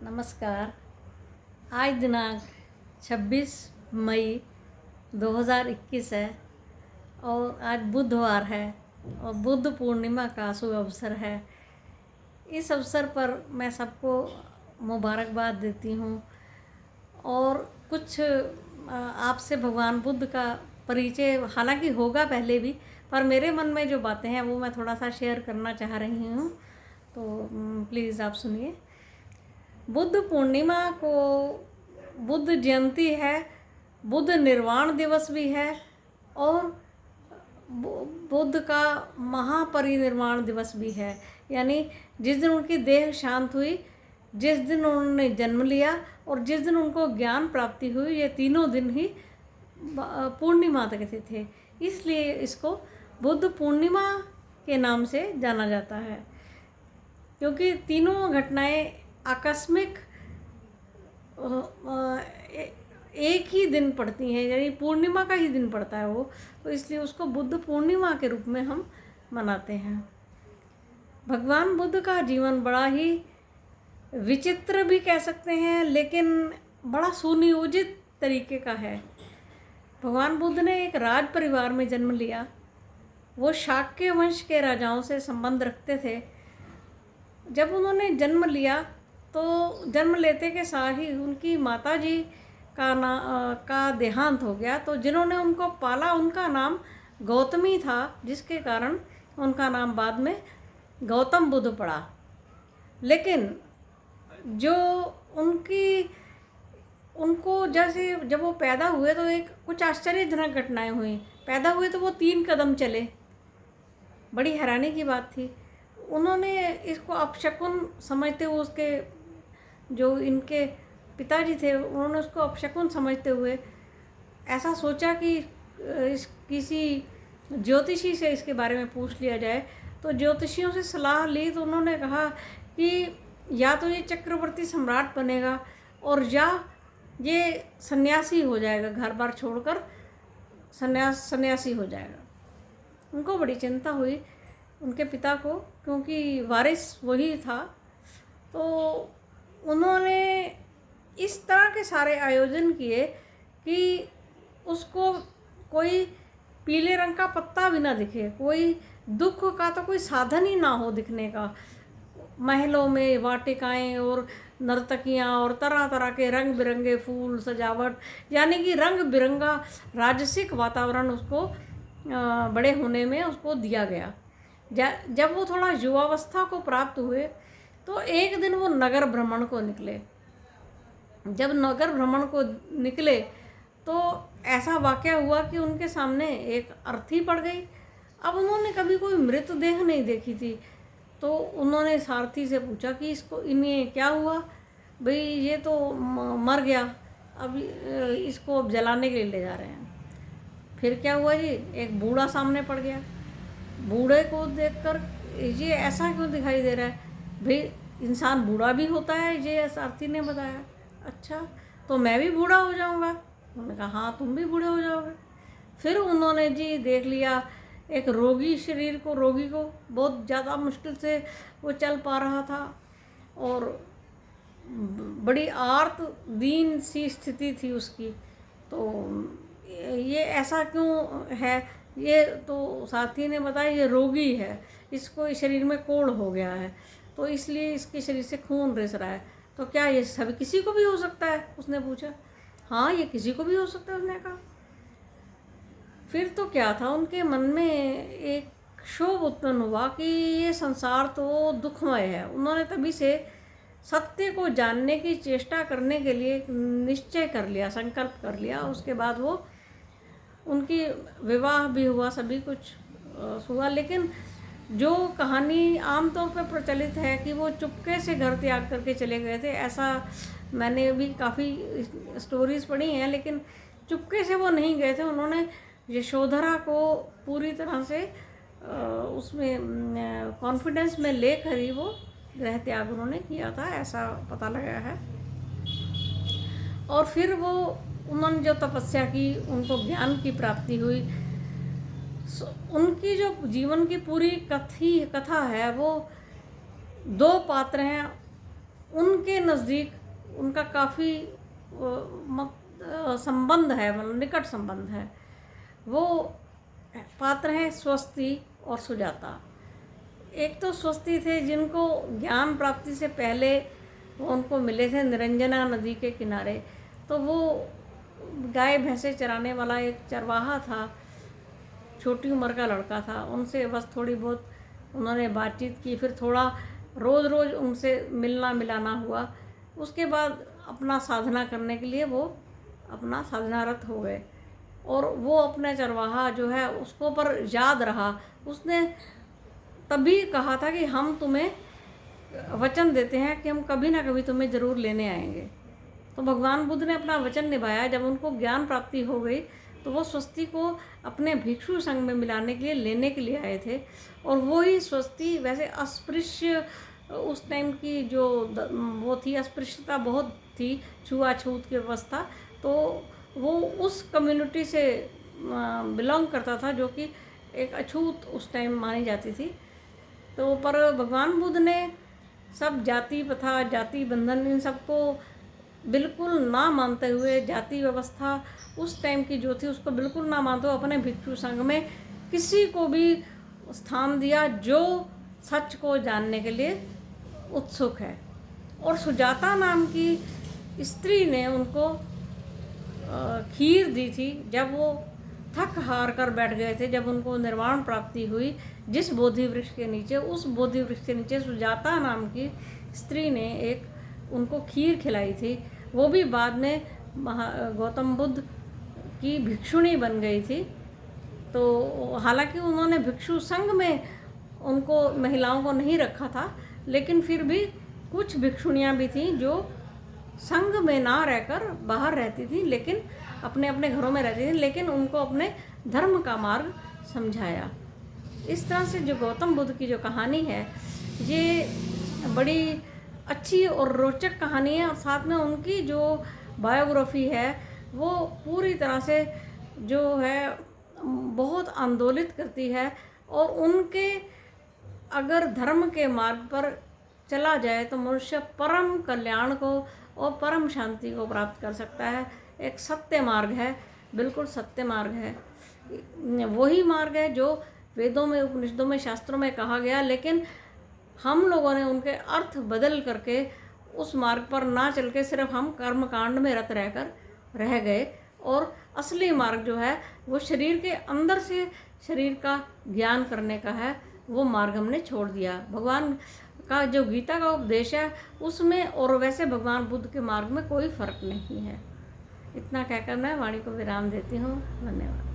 नमस्कार। आज दिनांक 26 मई 2021 है और आज बुधवार है और बुद्ध पूर्णिमा का शुभ अवसर है। इस अवसर पर मैं सबको मुबारकबाद देती हूँ और कुछ आपसे भगवान बुद्ध का परिचय हालांकि होगा पहले भी, पर मेरे मन में जो बातें हैं वो मैं थोड़ा सा शेयर करना चाह रही हूँ, तो प्लीज़ आप सुनिए। बुद्ध पूर्णिमा को बुद्ध जयंती है, बुद्ध निर्वाण दिवस भी है और बुद्ध का महापरिनिर्वाण दिवस भी है। यानी जिस दिन उनकी देह शांत हुई, जिस दिन उन्होंने जन्म लिया और जिस दिन उनको ज्ञान प्राप्ति हुई, ये तीनों दिन ही पूर्णिमा तक थे। इसलिए इसको बुद्ध पूर्णिमा के नाम से जाना जाता है, क्योंकि तीनों घटनाएं आकस्मिक एक ही दिन पड़ती हैं, यानी पूर्णिमा का ही दिन पड़ता है वो, तो इसलिए उसको बुद्ध पूर्णिमा के रूप में हम मनाते हैं। भगवान बुद्ध का जीवन बड़ा ही विचित्र भी कह सकते हैं, लेकिन बड़ा सुनियोजित तरीके का है। भगवान बुद्ध ने एक राज परिवार में जन्म लिया। वो शाक्य वंश के राजाओं से संबंध रखते थे। जब उन्होंने जन्म लिया तो जन्म लेते के साथ ही उनकी माताजी का देहांत हो गया, तो जिन्होंने उनको पाला उनका नाम गौतमी था, जिसके कारण उनका नाम बाद में गौतम बुद्ध पड़ा। लेकिन जो उनको जैसे जब वो पैदा हुए तो एक कुछ आश्चर्यजनक घटनाएं हुई। पैदा हुए तो वो 3 कदम चले, बड़ी हैरानी की बात थी। उन्होंने इसको अपशकुन समझते हुए, उसके जो इनके पिताजी थे उन्होंने उसको अपशकुन समझते हुए ऐसा सोचा कि किसी ज्योतिषी से इसके बारे में पूछ लिया जाए। तो ज्योतिषियों से सलाह ली तो उन्होंने कहा कि या तो ये चक्रवर्ती सम्राट बनेगा और या ये सन्यासी हो जाएगा, घर बार छोड़कर सन्यासी हो जाएगा। उनको बड़ी चिंता हुई उनके पिता को, क्योंकि वारिस वही था। तो उन्होंने इस तरह के सारे आयोजन किए कि उसको कोई पीले रंग का पत्ता भी ना दिखे, कोई दुख का तो कोई साधन ही ना हो दिखने का। महलों में वाटिकाएं और नर्तकियां और तरह तरह के रंग बिरंगे फूल, सजावट, यानी कि रंग बिरंगा राजसिक वातावरण उसको बड़े होने में उसको दिया गया। जब वो थोड़ा युवावस्था को प्राप्त हुए तो एक दिन वो नगर भ्रमण को निकले। जब नगर भ्रमण को निकले तो ऐसा वाक़या हुआ कि उनके सामने एक अर्थी पड़ गई। अब उन्होंने कभी कोई मृतदेह नहीं देखी थी, तो उन्होंने सारथी से पूछा कि इन्हें क्या हुआ भाई, ये तो मर गया, अब इसको अब जलाने के लिए ले जा रहे हैं। फिर क्या हुआ जी, एक बूढ़ा सामने पड़ गया। बूढ़े को देखकर ये ऐसा क्यों दिखाई दे रहा है भाई, इंसान बूढ़ा भी होता है, ये सारथी ने बताया। अच्छा, तो मैं भी बूढ़ा हो जाऊंगा? उन्होंने कहा हाँ, तुम भी बूढ़े हो जाओगे। फिर उन्होंने जी देख लिया एक रोगी रोगी को बहुत ज़्यादा मुश्किल से वो चल पा रहा था और बड़ी आर्त दीन सी स्थिति थी उसकी। तो ये ऐसा क्यों है? ये तो साथी ने बताया ये रोगी है, इसको इस शरीर में कोढ़ हो गया है, तो इसलिए इसके शरीर से खून रिस रहा है। तो क्या ये सभी किसी को भी हो सकता है? उसने पूछा। हाँ, ये किसी को भी हो सकता है, उसने कहा। फिर तो क्या था, उनके मन में एक क्षोभ उत्पन्न हुआ कि ये संसार तो दुखमय है। उन्होंने तभी से सत्य को जानने की चेष्टा करने के लिए एक निश्चय कर लिया, संकल्प कर लिया। उसके बाद वो उनकी विवाह भी हुआ, सभी कुछ हुआ। लेकिन जो कहानी आमतौर पर प्रचलित है कि वो चुपके से घर त्याग करके चले गए थे, ऐसा मैंने भी काफ़ी स्टोरीज़ पढ़ी हैं, लेकिन चुपके से वो नहीं गए थे। उन्होंने यशोधरा को पूरी तरह से उसमें कॉन्फिडेंस में लेकर ही वो गृह त्याग उन्होंने किया था, ऐसा पता लगा है। और फिर वो उन्होंने जो तपस्या की, उनको ज्ञान की प्राप्ति हुई। उनकी जो जीवन की पूरी कथा है वो 2 पात्र हैं उनके नज़दीक उनका काफ़ी संबंध है, मतलब निकट संबंध है। वो पात्र हैं स्वस्ति और सुजाता। एक तो स्वस्ति थे जिनको ज्ञान प्राप्ति से पहले वो उनको मिले थे निरंजना नदी के किनारे। तो वो गाय भैंसे चराने वाला एक चरवाहा था, छोटी उम्र का लड़का था। उनसे बस थोड़ी बहुत उन्होंने बातचीत की, फिर थोड़ा रोज़ रोज़ उनसे मिलना मिलाना हुआ। उसके बाद अपना साधना करने के लिए वो अपना साधनारत हो गए। और वो अपना चरवाहा जो है उसको पर याद रहा। उसने तभी कहा था कि हम तुम्हें वचन देते हैं कि हम कभी ना कभी तुम्हें ज़रूर लेने आएंगे। तो भगवान बुद्ध ने अपना वचन निभाया। जब उनको ज्ञान प्राप्ति हो गई तो वो स्वस्ति को अपने भिक्षु संघ में मिलाने के लिए लेने के लिए आए थे। और वही स्वस्ति वैसे अस्पृश्य उस टाइम की जो वो थी, अस्पृश्यता बहुत थी, छुआछूत की व्यवस्था। तो वो उस कम्युनिटी से बिलोंग करता था जो कि एक अछूत उस टाइम मानी जाती थी। तो पर भगवान बुद्ध ने सब जाति प्रथा, जाति बंधन, इन सबको बिल्कुल ना मानते हुए, जाति व्यवस्था उस टाइम की जो थी उसको बिल्कुल ना मानते हुए अपने भिक्षु संघ में किसी को भी स्थान दिया जो सच को जानने के लिए उत्सुक है। और सुजाता नाम की स्त्री ने उनको खीर दी थी जब वो थक हार कर बैठ गए थे। जब उनको निर्वाण प्राप्ति हुई जिस बोधि वृक्ष के नीचे, उस बोधि वृक्ष के नीचे सुजाता नाम की स्त्री ने एक उनको खीर खिलाई थी। वो भी बाद में गौतम बुद्ध की भिक्षुणी बन गई थी। तो हालांकि उन्होंने भिक्षु संघ में उनको महिलाओं को नहीं रखा था, लेकिन फिर भी कुछ भिक्षुणियाँ भी थीं जो संघ में ना रहकर बाहर रहती थी, लेकिन अपने अपने घरों में रहती थी, लेकिन उनको अपने धर्म का मार्ग समझाया। इस तरह से जो गौतम बुद्ध की जो कहानी है ये बड़ी अच्छी और रोचक कहानी है। और साथ में उनकी जो बायोग्राफी है वो पूरी तरह से जो है बहुत आंदोलित करती है। और उनके अगर धर्म के मार्ग पर चला जाए तो मनुष्य परम कल्याण को और परम शांति को प्राप्त कर सकता है। एक सत्य मार्ग है, बिल्कुल सत्य मार्ग है। वही मार्ग है जो वेदों में, उपनिषदों में, शास्त्रों में कहा गया, लेकिन हम लोगों ने उनके अर्थ बदल करके उस मार्ग पर ना चल के सिर्फ हम कर्म कांड में रत रहकर रह गए। और असली मार्ग जो है वो शरीर के अंदर से शरीर का ज्ञान करने का है, वो मार्ग हमने छोड़ दिया। भगवान का जो गीता का उपदेश है उसमें और वैसे भगवान बुद्ध के मार्ग में कोई फर्क नहीं है। इतना कहकर मैं वाणी को विराम देती हूँ। धन्यवाद।